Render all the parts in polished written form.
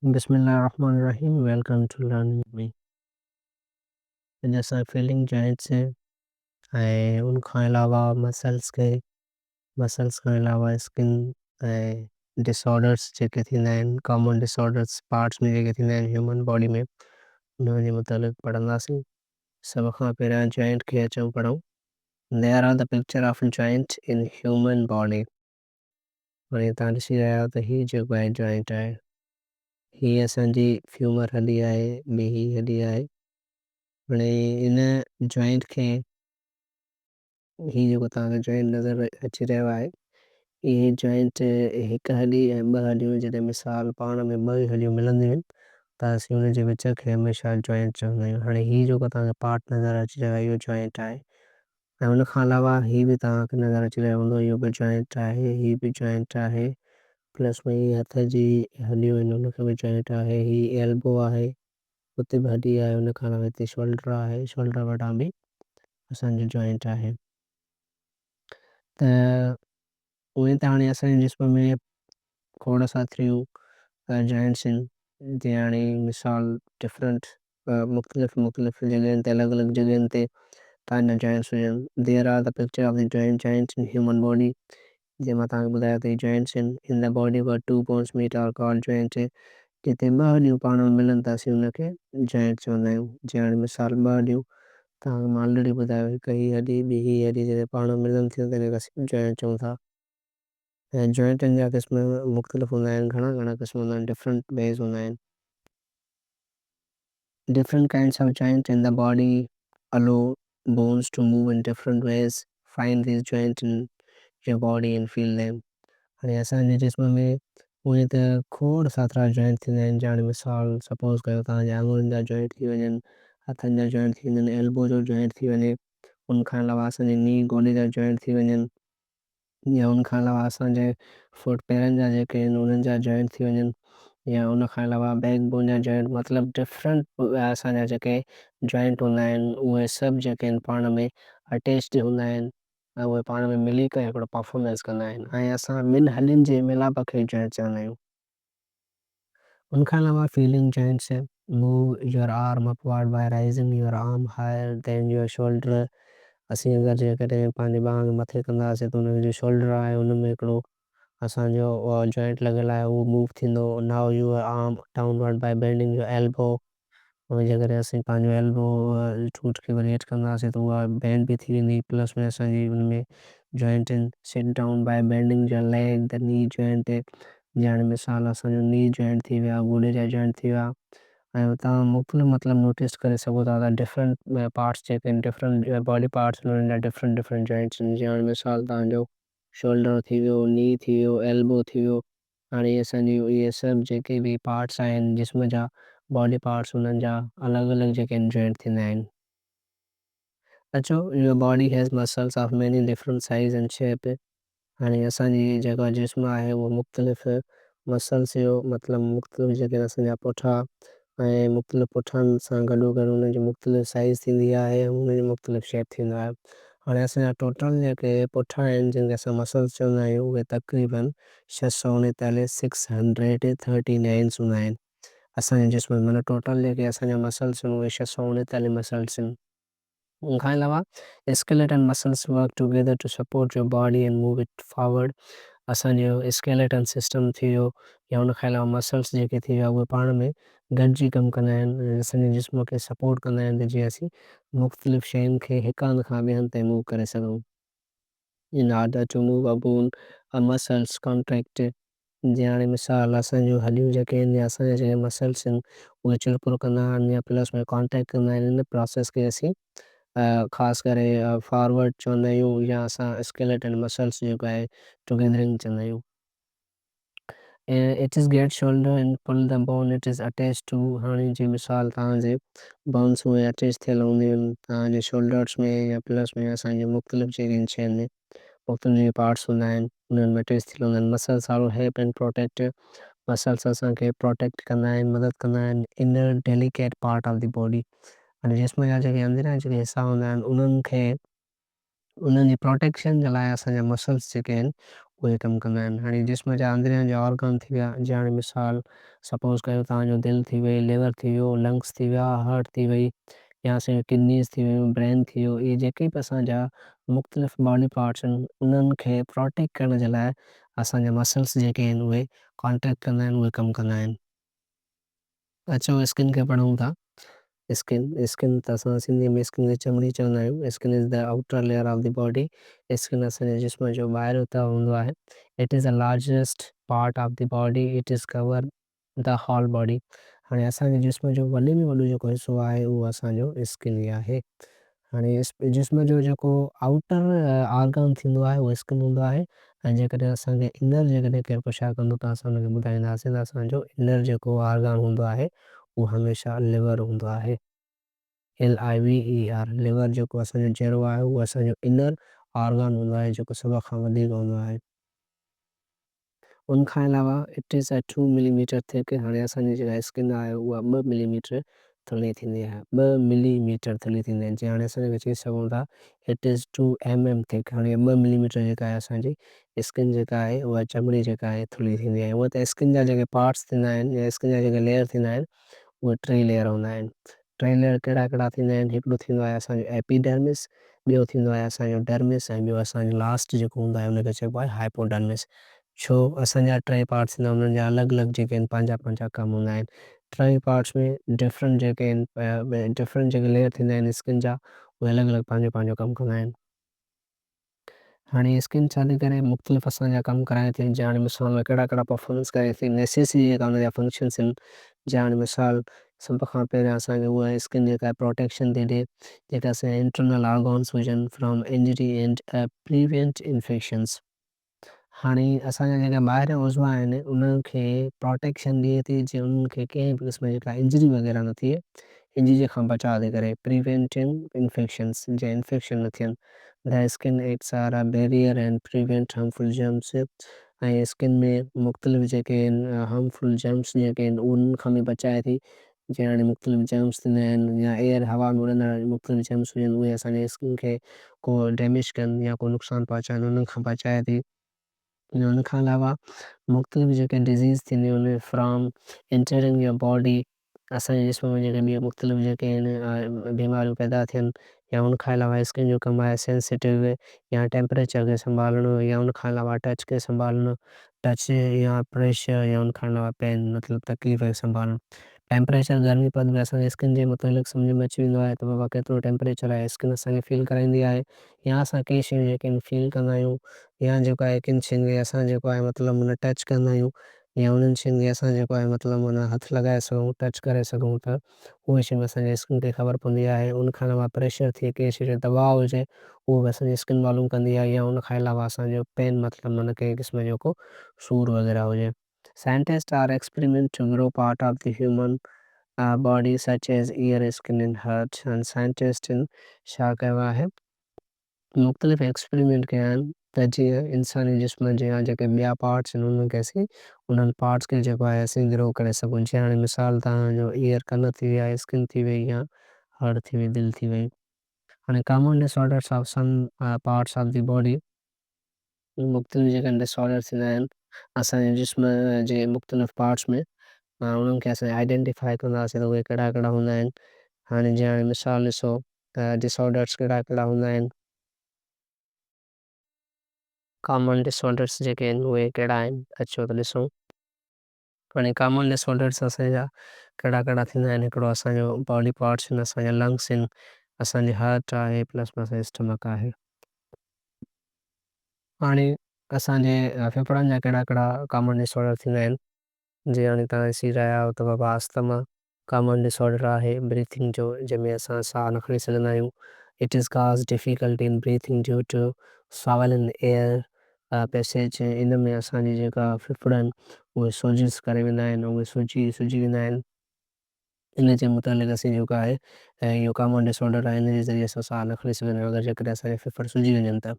Bismillahirrahmanirrahim. Welcome to Learn with me. जैसा feeling joints है उनखां अलावा मसल्स खां अलावा स्किन डिसऑर्डर्स जेके थींदा आहिनि कॉमन डिसऑर्डर्स पार्ट्स में जेके थींदा आहिनि ह्यूमन बॉडी में उन जे मुतालिक़ पढ़ंदासीं। सभ खां पहिरियां जॉइंट खे अचूं पढ़ूं। There are the picture of joint in human body. हाणे तव्हां ॾिसी रहिया आहियो त हीउ जेको आहे जॉइंट आहे हीअ असांजी फ्यूमर हॾी आहे ॿी ही हॾी आहे। हाणे इन जॉइंट खे ही जेको तव्हांखे जॉइंट नज़र अची रहियो आहे इहे जॉइंट हिकु हॾी ऐं ॿ हॾियूं जॾहिं मिसाल पाण में ॿ हॾियूं मिलंदियूं आहिनि त असीं हुन जे विच खे हमेशह जॉइंट चवंदा आहियूं। हाणे हीउ जेको तव्हांखे पार्ट नज़र अची रहियो आहे इहो जॉइंट आहे ऐं हुन खां अलावा हीउ बि तव्हांखे नज़र अची रहियो हूंदो इहो बि जॉइंट आहे हीउ बि जॉइंट आहे प्लस में हीअ हथ जी हॾियूं आहिनि हुनखे बि जॉइंट आहे हीअ एल्बो आहे हुते बि हॾी आहे हुन खां अलावा हिते शोल्डर आहे शोल्डर वटां बि असांजो जॉइंट आहे। त उहे त हाणे असांजे जिस्म में खोड़ साथियूं जॉइंट्स आहिनि जीअं हाणे मिसाल डिफरेंट मुख़्तलिफ़ जॻहियुनि ते अलॻि अलॻि जॻहियुनि ते तव्हांजा जॉइंट्स हुजनि। There are the picture of the joints in human body जंहिं मां तव्हांखे ॿुधायो त जॉइंट्स आहिनि in the body where two bones meet are called joint. जिते ॿ हॾियूं पाण में मिलनि था असीं हुनखे जॉइंट चवंदा आहियूं। जीअं हाणे मिसाल ॿ हॾियूं तव्हांखे मां ऑलरेडी ॿुधायो हिकु ही हॾी ॿी ही हॾी जॾहिं पाण में मिलनि थियूं त हिनखे असीं जॉइंट चऊं था। ऐं जॉइंटनि जा क़िस्म मुख़्तलिफ़ हूंदा आहिनि घणा क़िस्म हूंदा आहिनि डिफरेंट वेज़ हूंदा आहिनि। Different kinds of joints in the body allow bones to move in different ways. Find these joints in your body and feel them. हाणे असांजे जिस्म में उहे त खोड़ सातिरा जॉइंट थींदा आहिनि जाणे मिसाल सपोज़ कयो तव्हांजे आङुरियुनि जा जॉइंट थी वञनि हथनि जा जॉइंट थी वञनि एल्बो जो जॉइंट थी वञे उन खां अलावा असांजे नी गोॾे जा जॉइंट थी वञनि या उन खां अलावा असांजे फुट पेरनि जा जेके आहिनि उन्हनि जा जॉइंट थी वञनि या उन खां अलावा बैक बोन जा जॉइंट मतिलबु डिफरेंट असांजा जेके जॉइंट हूंदा आहिनि उहे सभु जेके आहिनि पाण में अटैच्ड हूंदा आहिनि ऐं उहे पाण में मिली करे हिकिड़ो परफॉर्मेंस कंदा आहिनि ऐं असां ॿिनि हॾियुनि जे मिलाप खे जॉइंट चवंदा आहियूं। उन खां अलावा feeling joints move your arm upward by rising your arm higher than your shoulder. असीं अगरि जेकॾहिं पंहिंजे ॿांह खे मथे कंदासीं त हुन जो शोल्डर आहे हुन में हिकिड़ो असांजो जॉइंट लॻियल आहे उहो मूव थींदो now your arm downward by bending your elbow. ऐं जेकॾहिं असीं पंहिंजो एल्बो ठूट खे वरी हेठि कंदासीं त उहा बेंड बि थी वेंदी प्लस में असांजी हुन में जॉइंट आहिनि sit down by bending your leg the knee joint ॼाणे मिसाल असांजो नी जॉइंट थी विया गोॾे जा जॉइंट थी विया ऐं तव्हां मुख़्तलिफ़ मतिलबु नोटिस करे सघो था त डिफरेंट पार्ट्स जेके आहिनि डिफरेंट बॉडी पार्ट्स हुननि जा डिफरेंट जॉइंट्स आहिनि जीअं हाणे मिसाल तव्हांजो शोल्डर थी वियो नी थी वियो एल्बो थी वियो। हाणे इहे असांजी इहे सभु जेके बि पार्ट्स आहिनि जिस्म जा बॉडी पार्ट्स हुननि जा अलॻि अलॻि जेके आहिनि जॉइंट थींदा आहिनि। अचो your body has muscles of many different size and shape. हाणे असांजी जेका जिस्म आहे उहो मुख़्तलिफ़ मसल्स जो मतिलबु मुख़्तलिफ़ जेके असांजा पुठा ऐं मुख़्तलिफ़ पुठनि सां गॾो गॾु हुननि जी मुख़्तलिफ़ साइज़ थींदी आहे ऐं हुनजी मुख़्तलिफ़ शेप थींदो आहे। हाणे असांजा टोटल जेके पुठा आहिनि जिनखे असां मसल्स चवंदा आहियूं उहे तक़रीबन 639 639 हूंदा आहिनि असांजे जिस्म में। माना टोटल जेके असांजा मसल्स आहिनि उहे 639 मसल्स आहिनि। उन खां अलावा skeleton muscles work together to support your body and move it forward. असांजो स्केलेटन सिस्टम थी वियो या उन खां अलावा मसल्स जेके थी विया उहे पाण में गॾिजी कमु कंदा आहिनि असांजे जिस्म खे सपोर्ट कंदा आहिनि त जीअं असीं मुख़्तलिफ़ शयुनि खे हिकु हंधि खां ॿिए हंधि ताईं मूव करे सघूं। In order to move a bone a muscles contract. जीअं हाणे मिसाल असांजूं हॾियूं जेके आहिनि या असांजा जेके मसल्स आहिनि उहे चिरपुर कंदा आहिनि या प्लस में कॉन्टेक्ट कंदा आहिनि इन प्रोसेस खे असीं ख़ासि करे फॉरवर्ड चवंदा आहियूं या असां स्केलेटन मसल्स जेको आहे टुगेदरिंग चवंदा आहियूं। It is get shoulder and pull the bone it is attach to. हाणे जी मिसाल तव्हांजे बोन्स उहे अटैच थियल हूंदियूं आहिनि तव्हांजे शोल्डर्स में या प्लस में असांजे मुख़्तलिफ़ जेके शयुनि में मुख़्तलिफ़ जेके पार्ट्स हूंदा आहिनि उन्हनि में अटैच थियल हूंदा आहिनि। Muscles are help and protect. Muscles असांखे प्रोटेक्ट कंदा आहिनि मदद कंदा आहिनि inner delicate part of the body. हाणे जिस्म जा जेके अंदरियां जेके हिसा हूंदा आहिनि उन्हनि खे उन्हनि जी प्रोटेक्शन जे लाइ असांजा मसल्स जेके आहिनि उहे कमु कंदा आहिनि। हाणे जिस्म जा अंदरियां जा ऑर्गन थी विया, जीअं हाणे मिसाल सपोज़ कयो तव्हांजो दिलि थी वई, लिवर थी वियो, लंग्स थी विया, हार्ट थी वई, या असांजो किडनीज़ थी वियूं, ब्रेन थी वियो, इहे जेके बि असांजा मुख़्तलिफ़ बॉडी पार्ट्स आहिनि उन्हनि खे प्रोटेक्ट करण जे लाइ असांजा मसल्स जेके आहिनि उहे कॉन्ट्रैक्ट कंदा आहिनि, उहे कमु कंदा आहिनि। अचो स्किन खे पढ़ूं था। स्किन त असां सिंधी में स्किन खे चमड़ी चवंदा आहियूं। Skin is the outer layer of the body. Skin असांजे जिस्म जो ॿाहिरि हुतां हूंदो आहे। It is the largest part of the body, it is cover the whole body. हाणे असांजे जिस्म जो वॾे में वॾो जेको हिसो आहे उहो असांजो स्किन ई आहे। हाणे जिस्म जो जेको आउटर ऑर्गन थींदो आहे उहो स्किन हूंदो आहे, ऐं जेकॾहिं असांखे इनर जेकॾहिं केरु पुछा कंदो त असां हुनखे ॿुधाईंदासीं त असांजो इनर जेको ऑर्गन हूंदो आहे उहो हमेशह लिवर हूंदो आहे। LIVER लिवर जेको असांजो चहिरो आहे उहो असांजो इनर ऑर्गन हूंदो आहे जेको सभ खां वधीक हूंदो आहे। उन खां अलावा इट इज़ 2 मिलीमीटर थिक। हाणे असांजी जेका स्किन आहे उहा 2 मिलीमीटर थुल्ही थींदी आहे, 2 मिलीमीटर थुल्ही थींदी आहे, जीअं हाणे असां चई सघूं था इट इज़ 2 mm थिक। हाणे 2 मिलीमीटर जेका आहे असांजी स्किन जेका आहे उहा चमड़ी जेका आहे थुल्ही थींदी आहे। उहा त स्किन जा जेके पार्ट्स थींदा आहिनि या स्किन जा जेके लेयर थींदा आहिनि उहे 3 लेयर हूंदा आहिनि। 3 लेयर कहिड़ा कहिड़ा थींदा आहिनि? हिकिड़ो थींदो आहे असांजो एपिडर्मिस, ॿियो थींदो आहे असांजो डर्मिस, ऐं ॿियो असांजो लास्ट जेको हूंदो आहे हुनखे चइबो आहे हाइपोडर्मिस। छो असांजा 3 पार्ट्स थींदा आहिनि, उन्हनि जा अलॻि अलॻि जेके आहिनि पंहिंजा पंहिंजा कमु हूंदा आहिनि। 3 पार्ट्स में डिफरेंट जेके आहिनि डिफरेंट जेके लेयर थींदा आहिनि स्किन जा उहे अलॻि अलॻि पंहिंजो पंहिंजो कमु कंदा आहिनि। हाणे स्किन छा थी करे मुख़्तलिफ़ असांजा कमु कराए थी, जीअं हाणे मिसाल में कहिड़ा कहिड़ा परफॉर्मेंस करे थी, नेसेसरी जेका हुन जा फंक्शन्स आहिनि। जीअं हाणे मिसाल सभ खां पहिरियों असांखे उहा स्किन जेका आहे प्रोटेक्शन थी ॾिए, जेका असांजा इंटरनल ऑर्गन्स हुजनि from injury and prevent infections. हाणे असांजा जेका ॿाहिरियां उज़वा आहिनि उन्हनि खे प्रोटेक्शन ॾिए थी जीअं उन्हनि खे कंहिं बि क़िस्म जेका इंजरी वग़ैरह न थिए, इंजरी खां बचाव थी करे, प्रिवेंटिंग इन्फेक्शंस, जीअं इन्फेक्शन न थियनि। The skin acts are a barrier and prevent harmful germs. ऐं स्किन में मुख़्तलिफ़ जेके आहिनि हार्मफुल जर्म्स जेके आहिनि उन्हनि खां बि बचाए थी। जीअं हाणे मुख़्तलिफ़ जर्म्स थींदा आहिनि या एयर हवा में उड़ंदड़ मुख़्तलिफ़ जर्म्स हुजनि उहे असांजे स्किन खे को डैमेज कनि या को नुक़सानु पहुचाइनि, उन्हनि खां बचाए थी। उन खां अलावा मुख़्तलिफ़ जेके डिज़ीज़ थींदियूं आहिनि फ्रॉम एंटरिंग योर बॉडी, असांजे जिस्म में जेके ॿियूं मुख़्तलिफ़ जेके आहिनि बीमारियूं पैदा थियनि, या उन खां अलावा स्किन जो कमु आहे सेंसिटिव या टेम्परेचर खे संभालणो, या उन खां अलावा टच खे संभालणो, टच या प्रेशर, या उन खां अलावा पेन मतिलबु तकलीफ़ खे संभालणु। टेम्परेचर गर्मी पद में असांजे स्किन जे मुतालिक़ सम्झ में अची वेंदो आहे त बाबा केतिरो टेम्परेचर आहे, स्किन असांखे फील कराईंदी आहे, या असां कंहिं शयूं जेके आहिनि फील कंदा आहियूं, या जेको आहे किन शयुनि खे असां जेको आहे मतिलबु हुन टच कंदा आहियूं, या उन्हनि शयुनि खे असां जेको आहे मतिलबु हुन हथु लॻाए सघूं, टच करे सघूं त उहे शयूं असांजे स्किन खे ख़बर पवंदी आहे। उन खां अलावा प्रेशर थिए, कंहिं शइ जो दबाव हुजे उहो बि असांजी स्किन मालूम कंदी आहे, या उन खां अलावा असांजो पेन मतिलबु माना कंहिं क़िस्म जो को सूर वग़ैरह हुजे। Scientist are experiment to grow part of the human body such as ear, skin and heart. And scientist छा कयो आहे, मुख़्तलिफ़ एक्सपेरिमेंट कया आहिनि त जीअं इंसानी जिस्म जा जेके ॿिया पार्ट्स आहिनि उन्हनि खे असीं उन्हनि पार्ट्स खे जेको आहे असीं ग्रो करे सघूं। जीअं हाणे मिसाल तव्हांजो ईयर कन थी विया, स्किन थी वई, या हार्ट थी वई, दिलि थी वई। हाणे common disorders of some parts of the body, मुख़्तलिफ़ जेके डिसऑर्डर थींदा आहिनि असांजे जिस्म जे मुख़्तलिफ़ पार्ट्स में, उन्हनि खे असां आइडेंटिफाई कंदासीं त उहे कहिड़ा कहिड़ा हूंदा आहिनि। हाणे जीअं हाणे मिसाल ॾिसो डिसऑर्डर्स कहिड़ा कहिड़ा हूंदा आहिनि, कॉमन डिसऑर्डर्स जेके आहिनि उहे कहिड़ा आहिनि, अचो त ॾिसूं। हाणे कॉमन डिसऑर्डर्स असांजा कहिड़ा कहिड़ा थींदा आहिनि, हिकिड़ो असांजो बॉडी पार्ट्स आहिनि, असांजा लंग्स आहिनि, असांजी हार्ट आहे, प्लस में असांजो स्टमक आहे। हाणे असांजे फेफड़नि जा कहिड़ा कहिड़ा कॉमन डिसऑर्डर थींदा आहिनि, जीअं हाणे तव्हां ॾिसी रहिया आहियो त बाबा अस्थमा कॉमन डिसऑर्डर आहे ब्रीथिंग जो, जंहिंमें असां साह न खणी सघंदा आहियूं। It is cause difficulty in breathing due to swollen air passage. इन में असांजी जेका फेफड़ा आहिनि उहे सोजिस करे वेंदा आहिनि, उहे सुजी वेंदा आहिनि। इन जे मुतालिक़ असीं जेको आहे इहो कॉमन डिसऑर्डर आहे, इन जे ज़रिए असां साह न खणी सघंदा आहियूं अगरि जेकॾहिं असांजे फेफड़ सुजी वञनि त।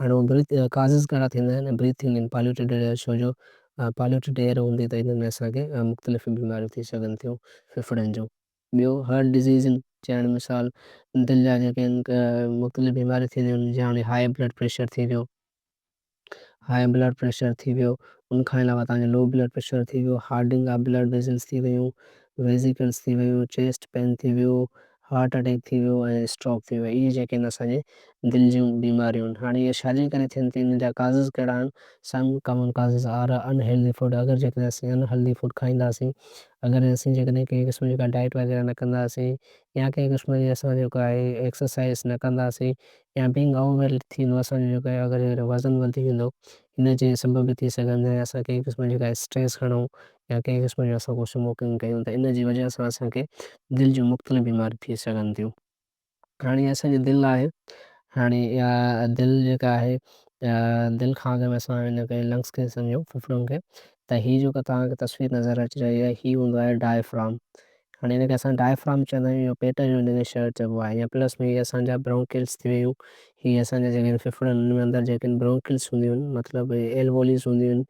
हाणे उहे काज़िस कहिड़ा थींदा आहिनि, ब्रीथिंग इन पॉल्यूटेड एयर, छो जो पॉल्यूटेड एयर हूंदी त इन में असांखे मुख़्तलिफ़ बीमारियूं थी सघनि थियूं फेफड़नि जूं। ॿियो हार्ट डिज़ीज़ आहिनि, चइण मिसाल दिलि जा जेके आहिनि मुख़्तलिफ़ बीमारियूं थींदियूं आहिनि, जीअं हाणे हाई ब्लड प्रेशर थी वियो, हाई ब्लड प्रेशर थी वियो, उन खां अलावा तव्हांजो लो ब्लड प्रेशर थी वियो, हार्डिंग ऑफ ब्लड वेज़ल्स थी वियूं, वेज़िकल्स थी वियूं, चेस्ट पेन थी वियो, हार्ट अटैक थी वियो ऐं स्ट्रोक थी वियो। इहे जेके आहिनि असांजे दिलि जूं बीमारियूं आहिनि। हाणे इहे छाजे करे थियनि थियूं, इन जा काज़िज़ कहिड़ा आहिनि? Some common causes are unhealthy food. अगरि जेकॾहिं असीं अनहेल्दी फूड खाईंदासीं, अगरि असीं जेकॾहिं कंहिं क़िस्म जी का डाइट वग़ैरह न कंदासीं, या कंहिं क़िस्म जी असां जेको आहे एक्सरसाइज़ न कंदासीं, या बीइंग ओवरवेट थींदो असांजो जेको आहे, अगरि वज़न वधी वेंदो, हिन जे सबबि थी सघंदा आहिनि असां कंहिं क़िस्म जी का स्ट्रेस खणूं, या कंहिं क़िस्म जो असां कुझु स्मोकिंग कयूं, त इन जी वजह सां असांखे दिलि जूं मुख़्तलिफ़ बीमारियूं थी सघनि थियूं। हाणे असांजी दिलि आहे, हाणे इहा दिलि जेका आहे, दिलि खां अगरि असां हिनखे लंग्स खे सम्झूं, फेफड़नि खे, त हीअ जेको तव्हांखे तस्वीर नज़र अची रही आहे, हीअ हूंदो आहे डायफ्राम। हाणे हिनखे असां डायफ्राम चवंदा आहियूं, या पेट जो हिनखे शहर चइबो आहे, या प्लस में हीअ असांजा ब्रोंकिल्स थी वियूं, हीअ असांजा जेके फेफड़नि में अंदरि जेके ब्रोंकिल्स हूंदियूं आहिनि, मतिलबु एल्वोलिस हूंदियूं आहिनि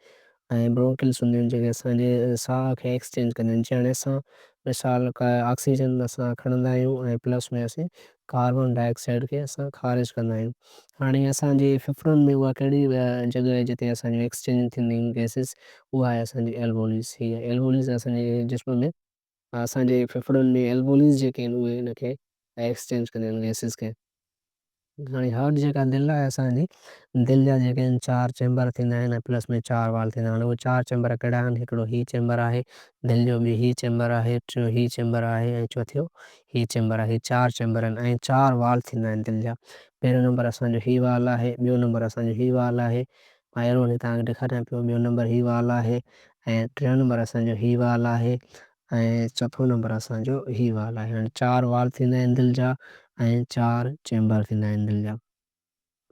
ऐं ब्रोंकिल्स हूंदियूं आहिनि, जेके असांजे साह खे एक्सचेंज कंदियूं आहिनि। जीअं हाणे असां मिसाल ऑक्सीजन असां खणंदा आहियूं ऐं प्लस में असीं कार्बन डाइऑक्साइड खे असां ख़ारिज कंदा आहियूं। हाणे असांजे फेफड़नि में उहा कहिड़ी जॻह आहे जिते असांजो एक्सचेंज थींदियूं आहिनि गैसिस, उहा आहे असांजी एल्वोलिस। हीअ एल्वोलिस असांजे जिस्म में, असांजे फेफड़नि में एल्वोलिस जेके आहिनि उहे हिनखे एक्सचेंज कंदियूं आहिनि गैसिस खे। हाणे हार्ट जेका दिलि आहे असांजी, दिलि जा जेके आहिनि 4 चेंबर थींदा आहिनि ऐं प्लस में 4 वाल्व थींदा आहिनि। उहे 4 चेंबर कहिड़ा आहिनि? हिकिड़ो ही चेंबर आहे दिलि जो, ॿियो ही चेंबर आहे, टियों ही चेंबर आहे ऐं चौथो ही चेंबर आहे। 4 चेंबर आहिनि ऐं 4 वाल्व थींदा आहिनि दिलि जा। पहिरियों नंबर असांजो ही वाल्व आहे, ॿियो नंबर असांजो ही वाल्व आहे, मां अहिड़ो तव्हांखे ॾेखारियां पियो, ॿियो नंबर ही वाल्व आहे ऐं टियों नंबर असांजो ही वाल्व आहे ऐं चोथों नंबर असांजो ही वाल्व आहे। हाणे 4 वाल्व थींदा आहिनि दिलि जा ऐं 4 चेंबर थींदा आहिनि दिलि जा।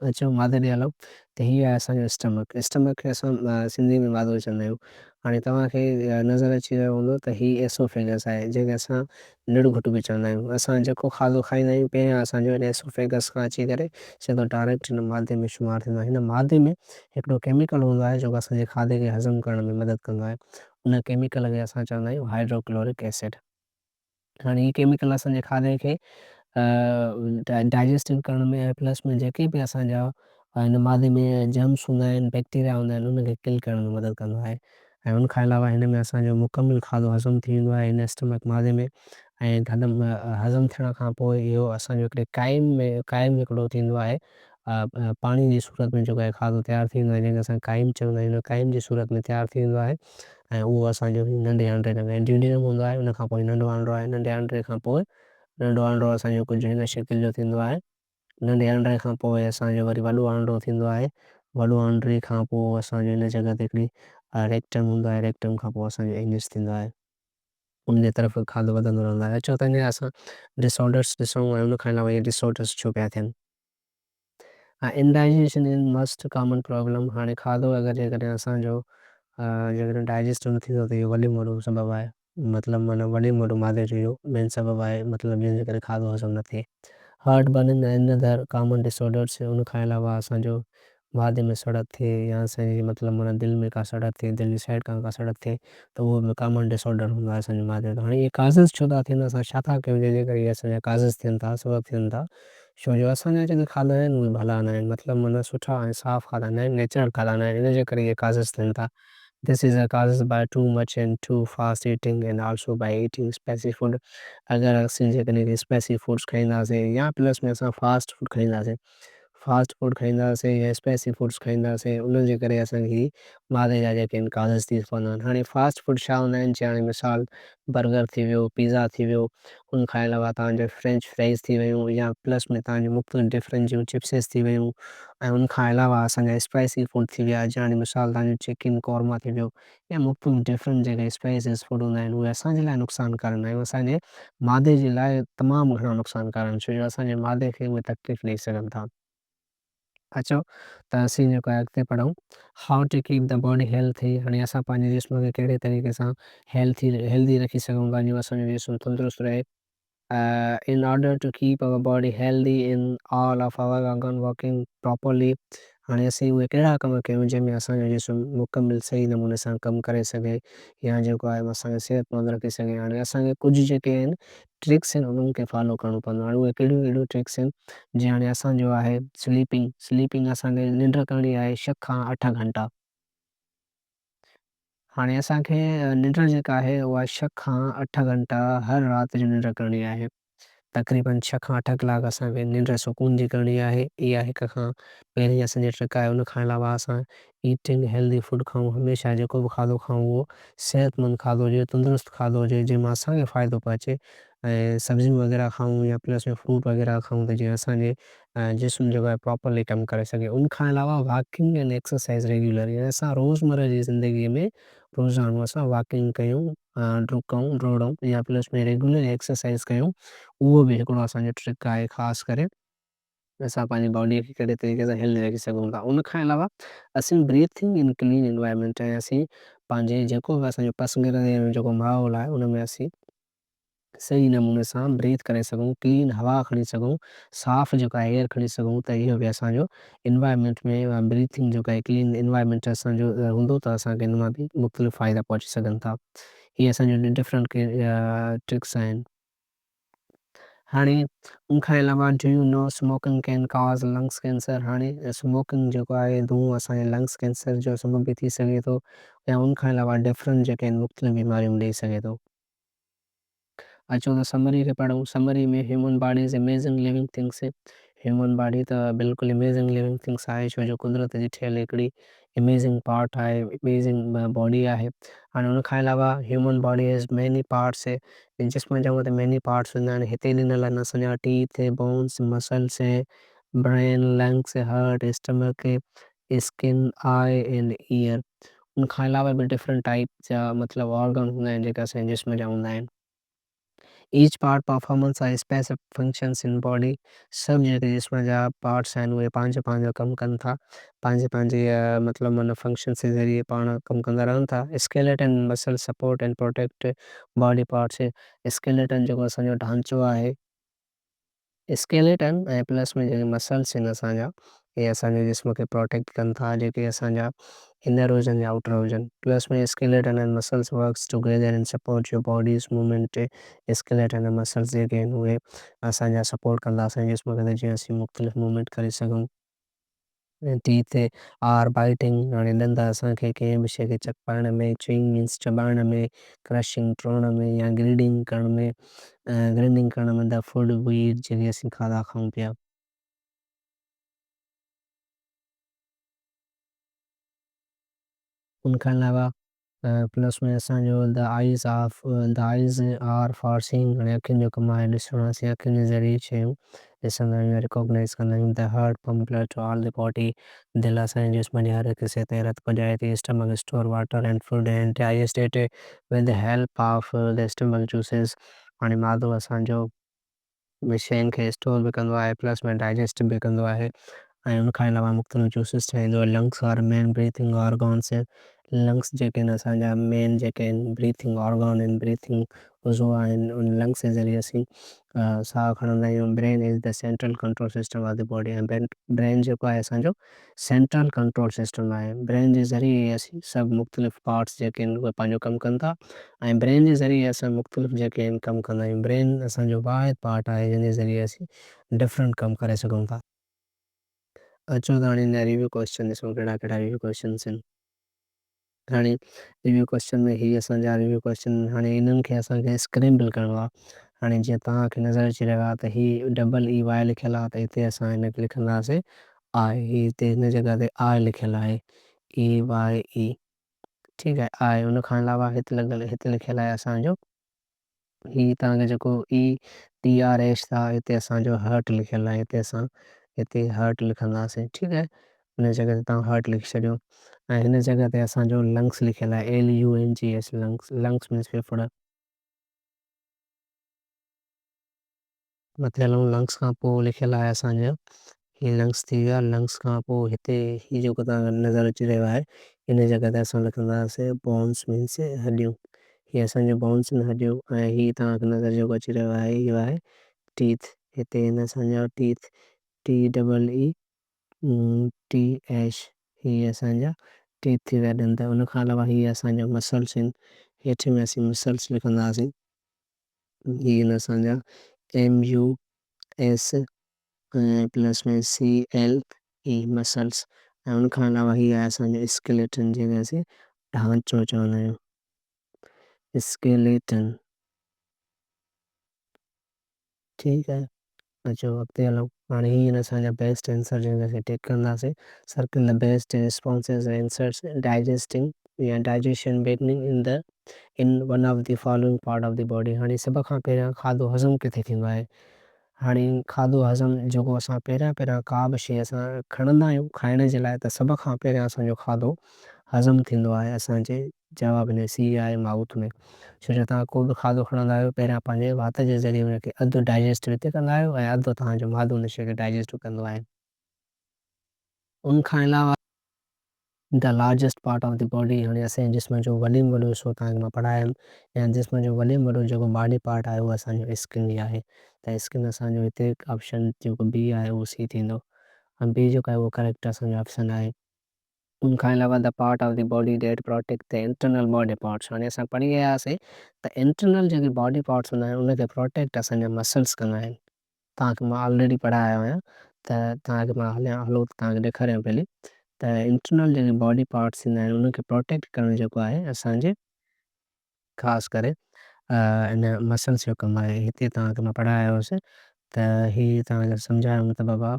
अचो मादे ॾे हलूं, त हीअ आहे असांजो स्टमक। स्टमक खे असां सिंधी में मादो चवंदा आहियूं। हाणे तव्हांखे नज़र अची रहियो हूंदो त हीअ एसोफेगस आहे, जंहिंखे असां निड़ घुट बि चवंदा आहियूं। असां जेको खाधो खाईंदा आहियूं, पहिरियां असांजो हिन एसोफेगस खां अची करे सिधो डायरेक्ट हिन मादे में शुमारु थींदो आहे। हिन मादे में हिकिड़ो केमिकल हूंदो आहे जेको असांजे खाधे खे हज़म करण में मदद कंदो आहे। उन केमिकल खे असां चवंदा आहियूं हाइड्रोक्लोरिक एसिड। हाणे हीअ केमिकल असांजे खाधे खे डाइजेस्टिव करण में ऐं प्लस में जेके बि असांजा हिन मादे में जर्म्स हूंदा आहिनि, बैक्टीरिया हूंदा आहिनि, उनखे किल करण में मदद कंदो आहे। ऐं उन खां अलावा हिन में असांजो मुकमिल खाधो हज़म थी वेंदो आहे हिन स्टमक मादे में। ऐं हज़म थियण खां पोइ इहो असांजो हिकिड़े काइम हिकिड़ो थींदो आहे, पाणी जी सूरत में जेको आहे खाधो तयारु थी वेंदो आहे, जंहिंखे असां काइम चवंदा आहियूं। काइम जी सूरत में तयारु थी वेंदो आहे ऐं उहो असांजो नंढे आंडे में ड्यूडिनम हूंदो आहे। उन खां पोइ नंढो आंडो आहे, नंढे आंडे खां पोइ नंढो आंडो असांजो कुझु हिन शिकिल जो थींदो आहे। नंढे आंडे खां पोइ असांजो वरी वॾो आंडो थींदो आहे। वॾो आंडे खां पोइ असांजो हिन जॻह ते हिकिड़ी रेक्टम हूंदो आहे। रेक्टम खां पोइ असांजो एनस थींदो आहे। उन जे तरफ़ खाधो वधंदो रहंदो आहे। अचो त हिन असां डिसऑर्डर्स ॾिसूं ऐं उन खां अलावा इहे डिसऑर्डर्स छो पिया थियनि। इनडाइजेशन इन मस्ट कॉमन प्रॉब्लम। हाणे खाधो अगरि जेकॾहिं असांजो जेकॾहिं डाइजेस्ट न थींदो त इहो वॾो में वॾो सबबु आहे। मतिलबु माना वॾे में वॾो मादे जो इहो मेन सबबु आहे, मतिलबु जंहिंजे करे खाधो हज़म न थिए। Heart burning and other common disorders. उन खां अलावा असांजो मादे में सड़क थिए या असांजी मतिलबु माना दिलि में का सड़क थिए, दिलि जी साइड खां का सड़क थिए, त उहो बि कॉमन डिसऑर्डर हूंदो आहे असांजे मादे जो। हाणे इहे काज़िज़ छो था थियनि, असां छा था कयूं जंहिंजे करे इहे असांजा काज़िज़ थियनि था, सबबु थियनि था? छो जो असांजा जेके खाधा आहिनि उहे भला न आहिनि, मतिलबु माना सुठा ऐं साफ़ खाधा न आहिनि, नेचुरल खाधा न आहिनि। इन जे करे इहे काज़िज़ थियनि था। This is a caused by too much and too fast eating and also by eating spicy food. अगर असीं जेकॾहिं स्पाइसी फूड्स खाईंदासीं या प्लस में असां फास्ट फूड खाईंदासीं, फास्ट फूड खाईंदासीं या स्पाइसी फूड्स खाईंदासीं, उन जे करे असांजी मादे जा जेके आहिनि काज़िज़ थी पवंदा आहिनि। हाणे फास्ट फूड छा हूंदा आहिनि? जीअं हाणे मिसाल बर्गर थी वियो, पिज़्ज़ा थी वियो, उन खां अलावा तव्हांजो फ्रेंच फ्राइज़ थी वियूं, या प्लस में तव्हांजी मुख़्तलिफ़ डिफरेंट जूं चिप्सिस थी वियूं, ऐं उन खां अलावा असांजा स्पाइसी फूड थी विया। जीअं हाणे मिसाल तव्हांजो चिकन कौरमा थी वियो, या मुख़्तलिफ़ डिफरेंट जेके स्पाइसिस फूड हूंदा आहिनि, उहे असांजे लाइ नुक़सानकारक आहिनि। असांजे मादे जे लाइ तमामु घणो नुक़सानकारक आहिनि, छो जो असांजे मादे खे उहे तकलीफ़ ॾेई सघनि था। अचो त असीं जेको आहे अॻिते पढ़ूं, how to keep the body healthy. हाणे असां पंहिंजे जिस्म खे कहिड़े तरीक़े सां हेल्दी रखी सघूं था, जीअं असांजो जिस्म तंदुरुस्त रहे। In order to keep our body healthy in all of our organ working properly, हाणे असीं उहे कहिड़ा कम कयूं जंहिंमें असांजो जिस्म मुकमिल सही नमूने सां कमु करे सघे या जेको आहे असांखे सिहतमंद रखी सघे। हाणे असांखे कुझु जेके आहिनि ट्रिक्स आहिनि उन्हनि खे फॉलो करिणो पवंदो। हाणे उहे कहिड़ियूं कहिड़ियूं ट्रिक्स आहिनि जीअं हाणे असांजो आहे स्लीपिंग असांखे निंड करणी आहे 6 खां 8 घंटा। हाणे असांखे निंड जेका आहे उहा 6 खां 8 घंटा हर राति जो निंड करणी आहे। तक़रीबन 6 खां 8 कलाक असांखे निंड सुकून जी करणी आहे। इहा हिक खां पहिरीं असांजी ट्रिक आहे। उन खां अलावा असां ईटिंग हेल्दी फूड खाऊं। हमेशह जेको बि खाधो खाऊं उहो सेहतमंद खाधो हुजे, तंदुरुस्त खाधो हुजे जंहिंमां असांखे फ़ाइदो पहुचे। ऐं सब्जियूं वग़ैरह खाऊं या प्लस में फ्रूट वग़ैरह खाऊं त जीअं असांजे जिस्म जेको आहे प्रॉपरली कमु करे सघे। उन खां अलावा वॉकिंग एंड एक्सरसाइज़ रेगुलर, यानी असां रोज़मर्रा जी ज़िंदगीअ में रोज़ानो असां वॉकिंग कयूं, डुकूं डोड़ूं या प्लस में रेगुलर एक्सरसाइज़ कयूं। उहो बि हिकिड़ो असांजो ट्रिक आहे ख़ासि करे असां पंहिंजी बॉडीअ खे कहिड़े तरीक़े सां हेल्दी रखी सघूं था। उन खां अलावा असीं ब्रीथिंग इन क्लीन एनवायरनमेंट ऐं असीं पंहिंजे जेको बि असांजो पसंदीदा जेको माहौल आहे उन में असीं सही नमूने सां ब्रीथ करे सघूं, क्लीन हवा खणी सघूं, साफ़ जेका एयर खणी सघूं त इहो बि असांजो एनवायरनमेंट में ब्रीथिंग जेका आहे क्लीन एनवायरनमेंट असांजो हूंदो त असांखे इन मां बि मुख़्तलिफ़ फ़ाइदा पहुची सघनि था। इहे असांजो डिफरेंट ट्रिक्स आहिनि। हाणे उन खां अलावा do you know smoking can cause lungs cancer. हाणे स्मोकिंग जेको आहे धुओं असांजे लंग्स कैंसर जो सबबु बि थी सघे थो या उन खां अलावा डिफरेंट जेके आहिनि मुख़्तलिफ़ बीमारियूं ॾेई सघे थो। अचो त समरी खे पढ़ूं। समरी में human body is amazing living things. Human body त बिल्कुलु अमेज़िंग लिविंग थिंग्स आहे छो जो कुदरत जी ठहियल हिकिड़ी अमेज़िंग पार्ट आहे, अमेज़िंग बॉडी आहे। हाणे उन खां अलावा human body has many parts. जिस्म चऊं त मैनी पार्ट्स हूंदा आहिनि। हिते ॾिनल आहिनि असांजा teeth, bones, muscles, brain, lungs, heart, stomach, skin, I and year. उन खां अलावा बि डिफरेंट टाइप जा मतिलबु ऑर्गन हूंदा आहिनि जेके असांजे जिस्म जा हूंदा आहिनि। ईच पार्ट परफॉर्मेंस आहे स्पेसिफिक फंक्शंस इन बॉडी। सभु जेके जिस्म जा पार्ट्स आहिनि उहे पंहिंजो पंहिंजो कमु कनि था, पंहिंजे पंहिंजे मतिलबु माना फंक्शन्स जे ज़रिए पाण कमु कंदा रहनि था। स्केलेटन मसल support and protect body parts. Skeleton जेको असांजो ढांचो आहे, स्केलेटन ऐं प्लस में जेके मसल्स आहिनि असांजा इहे असांजे जिस्म खे प्रोटेक्ट कनि था, जेके असांजा इनर हुजनि या आउटर हुजनि। प्लस में skeleton and muscles works together in support your bodies movement. Skeleton ऐं मसल्स जेके आहिनि उहे असांजा सपोर्ट कंदा असांजे जिस्म खे जीअं असीं मुख़्तलिफ़ मूवमेंट करे सघूं। Teeth are biting. हाणे ॾंद असांखे कंहिं बि शइ खे चपाइण में, च्युइंग मीन्स चॿाइण में, क्रशिंग टोड़ण में या ग्राइंडिंग करण में द फूड वी ईट जेके असीं खाधा खाऊं पिया। उन खां अलावा प्लस में असांजो द आइज़ आर फॉर सीइंग। हाणे अखियुनि जो कमु आहे ॾिसणु। असीं अखियुनि जे ज़रिए शयूं ॾिसंदा आहियूं, रिकॉग्नाइज़ कंदा आहियूं। The heart pump blood to all the body. दिलि असांजे जिस्म जे हर हिकु हिसे ते रत पहुचाए थी। Stomach store water and food and digest with the help of the stomach juices. हाणे मादो असांजो शयुनि खे स्टोर बि कंदो आहे प्लस में डाइजेस्ट बि कंदो आहे। ऐं उन खां अलावा मुख़्तलिफ़ जूसेस ठाहींदो आहे। Lungs are main breathing organs. Lungs जेके आहिनि असांजा मेन जेके आहिनि ब्रीथिंग ऑर्गन आहिनि, ब्रीथिंग उज़ो आहिनि। उन लंग्स जे ज़रिए असीं साहु खणंदा आहियूं। Brain is the central control system of the body. ऐं ब्रेन जेको आहे असांजो सेंट्रल कंट्रोल सिस्टम आहे। ब्रेन जे ज़रिए असीं सभु मुख़्तलिफ़ पार्ट्स जेके आहिनि उहे पंहिंजो कमु कनि था ऐं ब्रेन जे ज़रिए असां मुख़्तलिफ़ जेके आहिनि कमु कंदा आहियूं। ब्रेन असांजो वाहिद पार्ट आहे जंहिंजे ज़रिए असीं डिफरेंट कमु करे सघूं था। अचो त हाणे हिन रिव्यू क्वेश्चन ॾिसूं कहिड़ा कहिड़ा रिव्यू क्वेश्चन्स आहिनि। हाणे रिव्यू क्वेश्चन में ही असांजा रिव्यू क्वेश्चन, हाणे इन्हनि खे असांखे स्क्रैम्बल करिणो आहे। हाणे जीअं तव्हांखे नज़र अची रहियो आहे त ही डबल ई वाए लिखियलु आहे त हिते असां हिनखे लिखंदासीं आई। ही हिते हिन जॻह ते आई लिखियलु आहे, ई वाए ई। ठीकु आहे, आई। उन खां अलावा हिते लिखियलु आहे असांजो ही तव्हांखे जेको ई टी आर एच था, हिते असांजो हर्ट लिखियलु आहे। हिते असां हिते हर्ट लिखंदासीं। ठीकु आहे, हुन जॻह ते तव्हां हर्ट लिखी छॾियो। ऐं हिन जॻह ते असांजो लंग्स लिखियलु आहे, LUNGS। लंग्स मीन्स फेफड़ा। मथे हलूं, लंग्स खां पोइ लिखियलु आहे असांजो ही लंग्स थी विया। लंग्स खां पोइ हिते ही जेको तव्हां नज़र अची रहियो आहे हिन जॻह ते असां लिखंदासीं बोन्स मीन्स हॾियूं। ही असांजो बोन्स आहिनि, हॾियूं। ऐं ही तव्हांखे नज़र जेको अची रहियो आहे इहो आहे टीथ। हिते हिन असांजा टीथ, TEE। टी एच ही असांजा टीथ थी विया ॾंद। उन खां अलावा ही असांजा मसल्स आहिनि, हेठि में असीं मसल्स लिखंदासीं। ही आहिनि असांजा एम यू एस प्लस में सी एल ई मसल्स। ऐं उन खां अलावा ही आहे असांजो स्केलेटन, जंहिंखे असीं ढांचो चवंदा आहियूं, स्केलेटन। ठीकु आहे, अचो अॻिते हलूं। हाणे ही आहिनि असांजा बेस्ट आंसर जंहिंखे असीं टिक कंदासीं। Circle the best responses answers digesting या digestion beginning in one of the following part of the body. हाणे सभ खां पहिरियां खाधो हज़म किथे थींदो आहे? हाणे खाधो हज़म जेको असां पहिरियां पहिरियां का बि शइ असां खणंदा आहियूं खाइण जे लाइ, त सभ खां पहिरियां असांजो खाधो हज़म थींदो आहे असांजे जवाब में सी आहे माउथ में। छो जो तव्हां को बि खाधो खणंदा आहियो, पहिरियां पंहिंजे वात जे ज़रिए हुनखे अधु डाइजेस्ट हिते कंदा आहियो ऐं अधु तव्हांजो मादो उन शइ खे डाइजेस्ट कंदो आहे। उन खां अलावा the largest part of the body, हाणे असांजे जिस्म जो वॾे में वॾो हिसो तव्हांखे मां पढ़ायुमि, या जिस्म जो वॾे में वॾो जेको बॉडी पार्ट आहे उहो असांजो स्किन ई आहे। त स्किन असांजो हिते ऑप्शन जेको बी आहे उहो सी थींदो, ऐं बी जेको आहे उहो करेक्ट असांजो ऑप्शन आहे। उन खां अलावा the part of the body date protect the internal body parts. हाणे असां पढ़ी विया हुआसीं त इंटरनल जेके बॉडी पार्ट्स हूंदा आहिनि उनखे प्रोटेक्ट असांजा मसल्स कंदा आहिनि। तव्हांखे मां ऑलरेडी पढ़ायो आहियां, त तव्हांखे मां हलो तव्हांखे ॾेखारियां पहले। त इंटरनल जेके बॉडी पार्ट्स थींदा आहिनि उनखे प्रोटेक्ट करणु जेको आहे असांजे ख़ासि करे इन मसल्स जो कमु आहे। हिते तव्हांखे मां पढ़ायो हुउसि त हीअ तव्हांखे सम्झायो त बाबा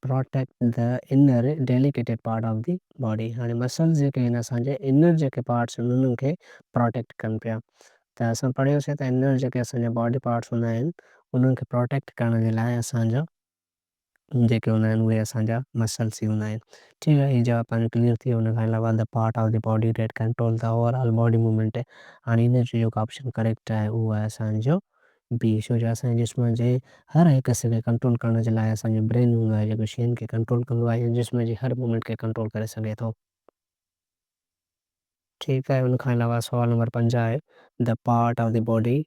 protect the inner delicated part of the body. हाणे मसल्स जेके आहिनि असांजे इनर जेके पार्ट्स आहिनि उन्हनि खे प्रोटेक्ट कनि पिया। त असां पढ़ियोसीं त इनर जेके असांजा बॉडी पार्ट्स हूंदा आहिनि उन्हनि खे प्रोटेक्ट करण जे लाइ असांजा जेके हूंदा आहिनि उहे असांजा मसल्स ई हूंदा आहिनि। ठीकु आहे, हीअ जवाबु तव्हांजो क्लियर थी वियो। हुन खां अलावा the part of the body date control the overall body movement. हाणे हिन जो जेको ऑप्शन करेक्ट आहे उहो आहे असांजो बी। छो जो असांजे जिस्म जे हर हिकु हिसे खे कंट्रोल करण जे लाइ असांजो ब्रेन हूंदो आहे जेको शयुनि खे कंट्रोल कंदो आहे, जिस्म जी हर मूवमेंट खे कंट्रोल करे सघे थो। ठीकु आहे, हुन खां अलावा सवाल नंबर 5 आहे the part of the body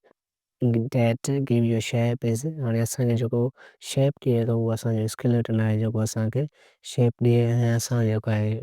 date give U shape is. हाणे असांखे जेको शेप ॾिए थो उहो असांजो स्केलेटन आहे जेको असांखे शेप ॾिए ऐं असां जेको आहे